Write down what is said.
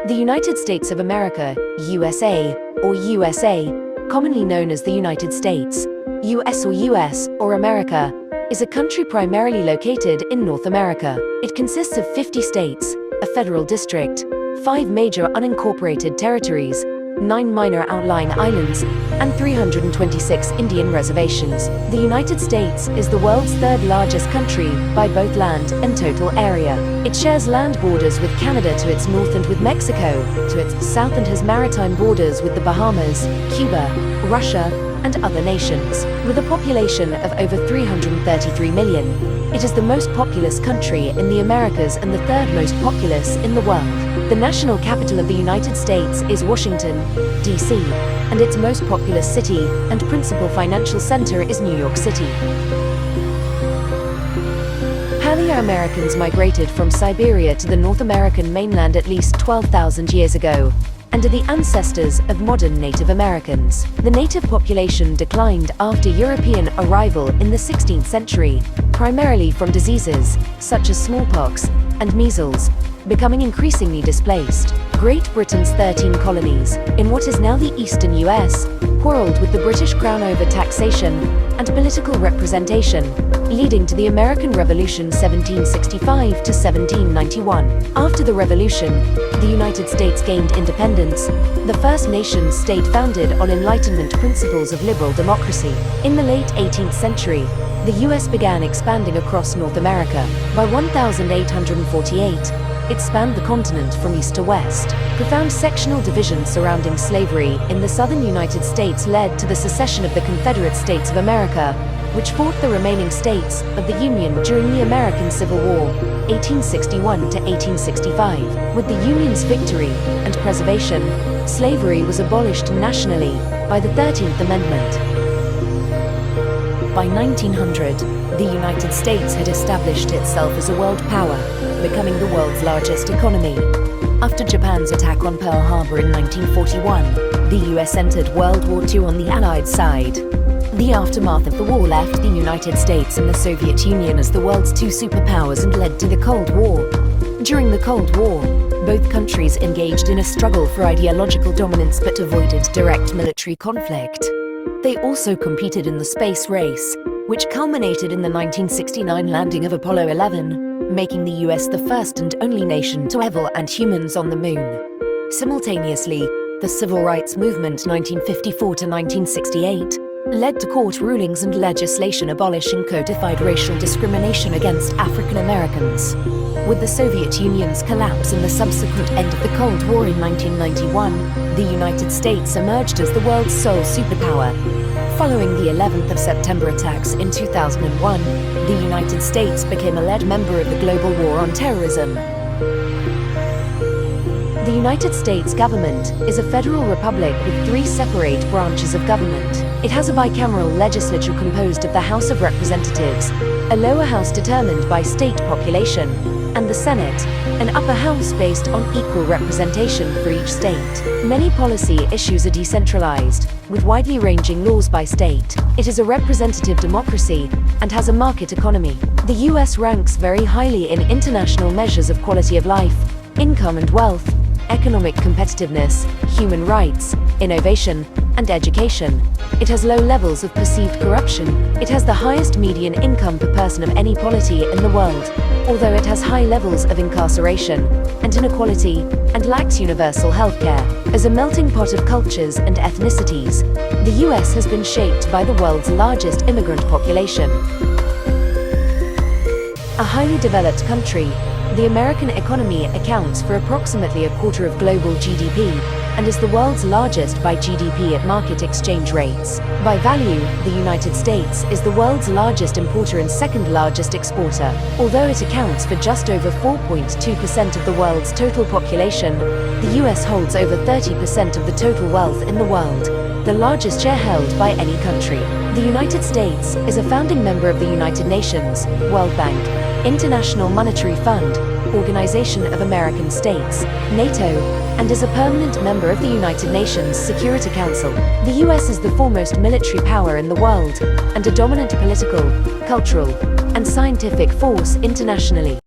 The United States of America, USA, or USA, commonly known as the United States, US or America, is a country primarily located in North America. It consists of 50 states, a federal district, 5 major unincorporated territories, 9 minor outlying islands, and 326 Indian reservations. The United States is the world's third largest country by both land and total area. It shares land borders with Canada to its north and with Mexico to its south, and has maritime borders with the Bahamas, Cuba, Russia, and other nations. With a population of over 333 million, it is the most populous country in the Americas and the third most populous in the world. The national capital of the United States is Washington, D.C., and its most populous city and principal financial center is New York City. Paleo-Americans migrated from Siberia to the North American mainland at least 12,000 years ago, and are the ancestors of modern Native Americans. The native population declined after European arrival in the 16th century, primarily from diseases such as smallpox and measles, becoming increasingly displaced. Great Britain's 13 colonies, in what is now the eastern US, quarreled with the British Crown over taxation and political representation, leading to the American Revolution 1765 to 1791. After the Revolution, the United States gained independence, the first nation state founded on Enlightenment principles of liberal democracy. In the late 18th century, the US began expanding across North America. By 1848, it spanned the continent from east to west. Profound sectional divisions surrounding slavery in the southern United States led to the secession of the Confederate States of America, which fought the remaining states of the Union during the American Civil War, 1861 to 1865. With the Union's victory and preservation, slavery was abolished nationally by the 13th Amendment. By 1900, the United States had established itself as a world power, becoming the world's largest economy. After Japan's attack on Pearl Harbor in 1941, the US entered World War II on the Allied side. The aftermath of the war left the United States and the Soviet Union as the world's two superpowers and led to the Cold War. During the Cold War, both countries engaged in a struggle for ideological dominance but avoided direct military conflict. They also competed in the space race, which culminated in the 1969 landing of Apollo 11, making the US the first and only nation to ever land humans on the moon. Simultaneously, the Civil Rights Movement 1954 to 1968 led to court rulings and legislation abolishing codified racial discrimination against African Americans. With the Soviet Union's collapse and the subsequent end of the Cold War in 1991, the United States emerged as the world's sole superpower. Following the 11th of September attacks in 2001, the United States became a lead member of the global war on terrorism. The United States government is a federal republic with 3 separate branches of government. It has a bicameral legislature composed of the House of Representatives, a lower house determined by state population, and the Senate, an upper house based on equal representation for each state. Many policy issues are decentralized, with widely ranging laws by state. It is a representative democracy and has a market economy. The US ranks very highly in international measures of quality of life, income and wealth, economic competitiveness, human rights, innovation, and education. It has low levels of perceived corruption. It has the highest median income per person of any polity in the world, although it has high levels of incarceration and inequality and lacks universal healthcare. As a melting pot of cultures and ethnicities, the US has been shaped by the world's largest immigrant population. A highly developed country, the American economy accounts for approximately a quarter of global GDP and is the world's largest by GDP at market exchange rates. By value, the United States is the world's largest importer and second largest exporter. Although it accounts for just over 4.2% of the world's total population, the US holds over 30% of the total wealth in the world, the largest share held by any country. The United States is a founding member of the United Nations, World Bank, International Monetary Fund, Organization of American States, NATO, and is a permanent member of the United Nations Security Council. The US is the foremost military power in the world and a dominant political, cultural, and scientific force internationally.